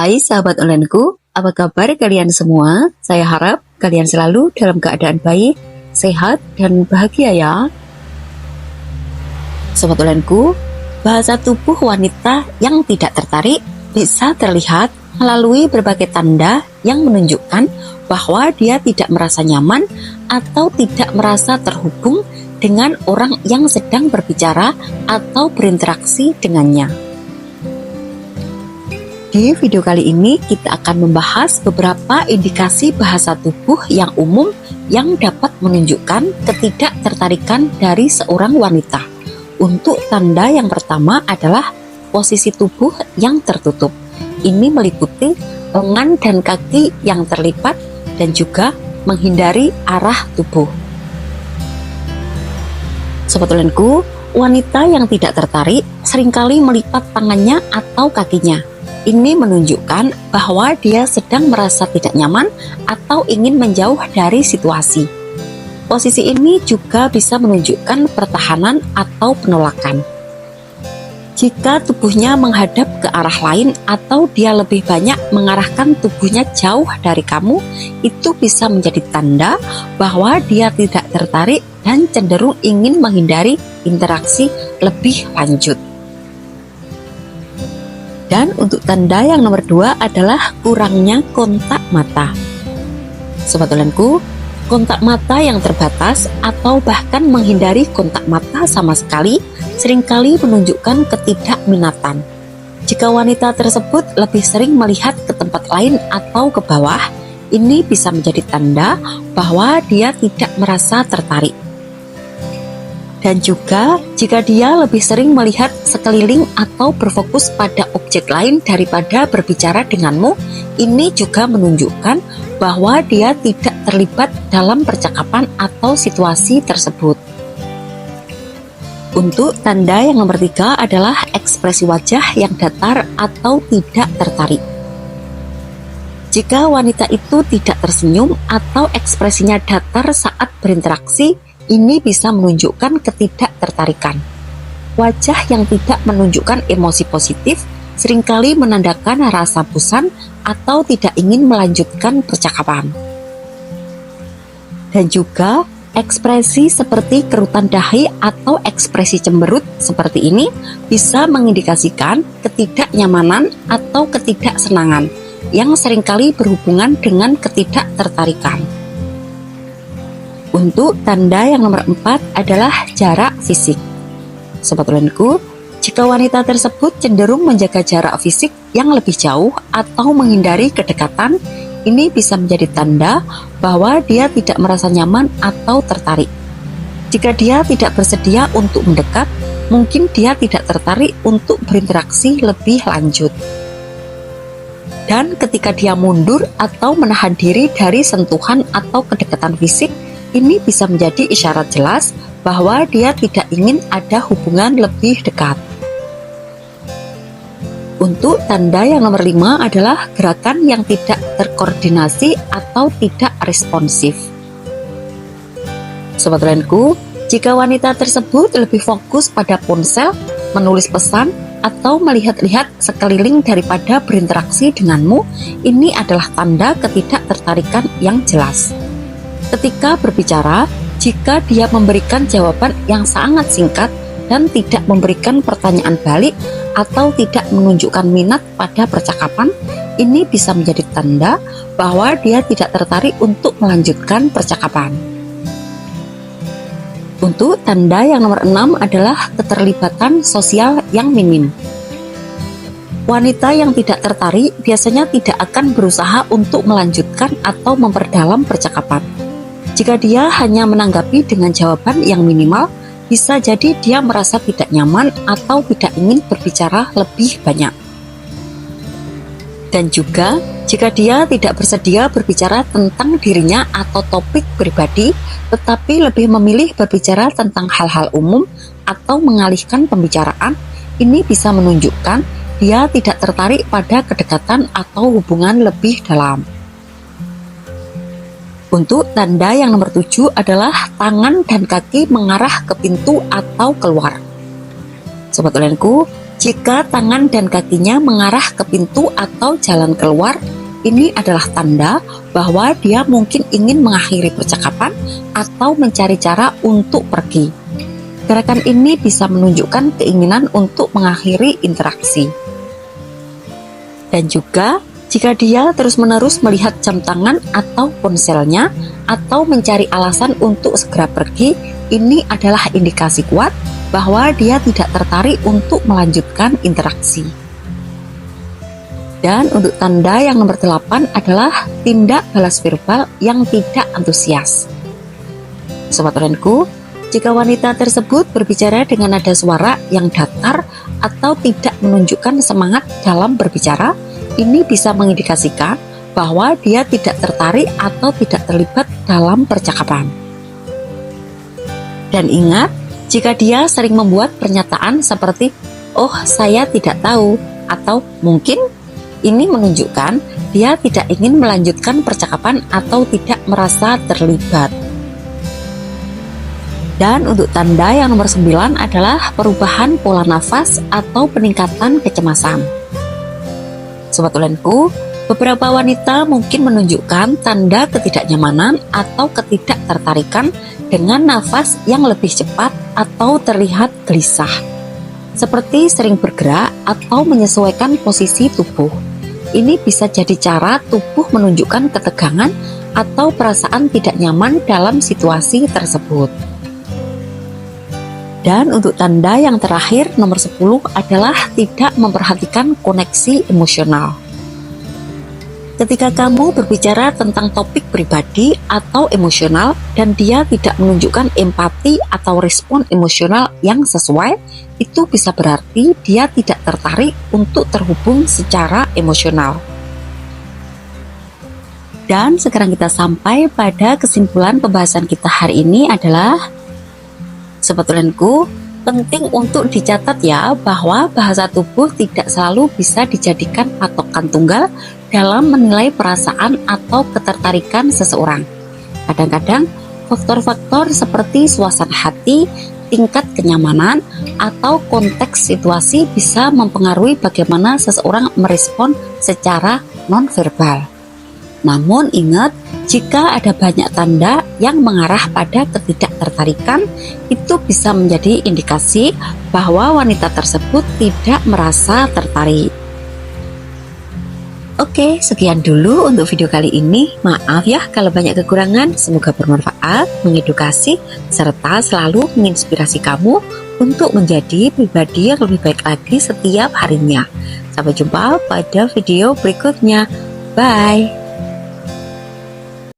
Hai sahabat onlineku, apa kabar kalian semua? Saya harap kalian selalu dalam keadaan baik, sehat, dan bahagia ya. Sobat onlineku, bahasa tubuh wanita yang tidak tertarik bisa terlihat melalui berbagai tanda yang menunjukkan bahwa dia tidak merasa nyaman atau tidak merasa terhubung dengan orang yang sedang berbicara atau berinteraksi dengannya. Di video kali ini kita akan membahas beberapa indikasi bahasa tubuh yang umum yang dapat menunjukkan ketidaktertarikan dari seorang wanita. Untuk tanda yang pertama adalah posisi tubuh yang tertutup. Ini meliputi lengan dan kaki yang terlipat dan juga menghindari arah tubuh. Sobat onlineku, wanita yang tidak tertarik seringkali melipat tangannya atau kakinya. Ini menunjukkan bahwa dia sedang merasa tidak nyaman atau ingin menjauh dari situasi. Posisi ini juga bisa menunjukkan pertahanan atau penolakan. Jika tubuhnya menghadap ke arah lain atau dia lebih banyak mengarahkan tubuhnya jauh dari kamu, itu bisa menjadi tanda bahwa dia tidak tertarik dan cenderung ingin menghindari interaksi lebih lanjut. Dan untuk tanda yang nomor 2 adalah kurangnya kontak mata. Sobat onlineku, kontak mata yang terbatas atau bahkan menghindari kontak mata sama sekali seringkali menunjukkan ketidakminatan. Jika wanita tersebut lebih sering melihat ke tempat lain atau ke bawah, ini bisa menjadi tanda bahwa dia tidak merasa tertarik. Dan juga jika dia lebih sering melihat sekeliling atau berfokus pada objek lain daripada berbicara denganmu, ini juga menunjukkan bahwa dia tidak terlibat dalam percakapan atau situasi tersebut. Untuk tanda yang nomor 3 adalah ekspresi wajah yang datar atau tidak tertarik. Jika wanita itu tidak tersenyum atau ekspresinya datar saat berinteraksi, ini bisa menunjukkan ketidaktertarikan. Wajah yang tidak menunjukkan emosi positif seringkali menandakan rasa bosan atau tidak ingin melanjutkan percakapan. Dan juga ekspresi seperti kerutan dahi atau ekspresi cemberut seperti ini bisa mengindikasikan ketidaknyamanan atau ketidaksenangan yang seringkali berhubungan dengan ketidaktertarikan. Untuk tanda yang nomor 4 adalah jarak fisik. Sobat onlineku, jika wanita tersebut cenderung menjaga jarak fisik yang lebih jauh atau menghindari kedekatan, ini bisa menjadi tanda bahwa dia tidak merasa nyaman atau tertarik. Jika dia tidak bersedia untuk mendekat, mungkin dia tidak tertarik untuk berinteraksi lebih lanjut. Dan ketika dia mundur atau menahan diri dari sentuhan atau kedekatan fisik, ini bisa menjadi isyarat jelas bahwa dia tidak ingin ada hubungan lebih dekat. Untuk tanda yang nomor 5 adalah gerakan yang tidak terkoordinasi atau tidak responsif. Sobat onlineku, jika wanita tersebut lebih fokus pada ponsel, menulis pesan, atau melihat-lihat sekeliling daripada berinteraksi denganmu, ini adalah tanda ketidaktertarikan yang jelas. Ketika berbicara, jika dia memberikan jawaban yang sangat singkat dan tidak memberikan pertanyaan balik atau tidak menunjukkan minat pada percakapan, ini bisa menjadi tanda bahwa dia tidak tertarik untuk melanjutkan percakapan. Untuk tanda yang nomor 6 adalah keterlibatan sosial yang minim. Wanita yang tidak tertarik biasanya tidak akan berusaha untuk melanjutkan atau memperdalam percakapan. Jika dia hanya menanggapi dengan jawaban yang minimal, bisa jadi dia merasa tidak nyaman atau tidak ingin berbicara lebih banyak. Dan juga, jika dia tidak bersedia berbicara tentang dirinya atau topik pribadi, tetapi lebih memilih berbicara tentang hal-hal umum atau mengalihkan pembicaraan, ini bisa menunjukkan dia tidak tertarik pada kedekatan atau hubungan lebih dalam. Untuk tanda yang nomor 7 adalah tangan dan kaki mengarah ke pintu atau keluar. Sobat onlineku, Jika tangan dan kakinya mengarah ke pintu atau jalan keluar, ini adalah tanda bahwa dia mungkin ingin mengakhiri percakapan atau mencari cara untuk pergi. Gerakan ini bisa menunjukkan keinginan untuk mengakhiri interaksi. Dan juga, jika dia terus-menerus melihat jam tangan atau ponselnya atau mencari alasan untuk segera pergi, ini adalah indikasi kuat bahwa dia tidak tertarik untuk melanjutkan interaksi. Dan untuk tanda yang nomor 8 adalah tindak balas verbal yang tidak antusias. Sobat Orenku, jika wanita tersebut berbicara dengan nada suara yang datar atau tidak menunjukkan semangat dalam berbicara, ini bisa mengindikasikan bahwa dia tidak tertarik atau tidak terlibat dalam percakapan. Dan ingat, jika dia sering membuat pernyataan seperti "oh, saya tidak tahu" atau "mungkin", ini menunjukkan dia tidak ingin melanjutkan percakapan atau tidak merasa terlibat. Dan untuk tanda yang nomor 9 adalah perubahan pola nafas atau peningkatan kecemasan. Sobat Ulenku, beberapa wanita mungkin menunjukkan tanda ketidaknyamanan atau ketidaktertarikan dengan nafas yang lebih cepat atau terlihat gelisah, seperti sering bergerak atau menyesuaikan posisi tubuh. Ini bisa jadi cara tubuh menunjukkan ketegangan atau perasaan tidak nyaman dalam situasi tersebut. Dan untuk tanda yang terakhir, nomor 10 adalah tidak memperhatikan koneksi emosional. Ketika kamu berbicara tentang topik pribadi atau emosional dan dia tidak menunjukkan empati atau respon emosional yang sesuai, itu bisa berarti dia tidak tertarik untuk terhubung secara emosional. Dan sekarang kita sampai pada kesimpulan pembahasan kita hari ini adalah, Sobat Ulenku, penting untuk dicatat ya bahwa bahasa tubuh tidak selalu bisa dijadikan patokan tunggal dalam menilai perasaan atau ketertarikan seseorang. Kadang-kadang faktor-faktor seperti suasana hati, tingkat kenyamanan, atau konteks situasi bisa mempengaruhi bagaimana seseorang merespon secara nonverbal. Namun ingat, jika ada banyak tanda yang mengarah pada ketidaktertarikan, itu bisa menjadi indikasi bahwa wanita tersebut tidak merasa tertarik. Oke, sekian dulu untuk video kali ini. Maaf ya kalau banyak kekurangan, semoga bermanfaat, mengedukasi, serta selalu menginspirasi kamu untuk menjadi pribadi yang lebih baik lagi setiap harinya. Sampai jumpa pada video berikutnya. Bye!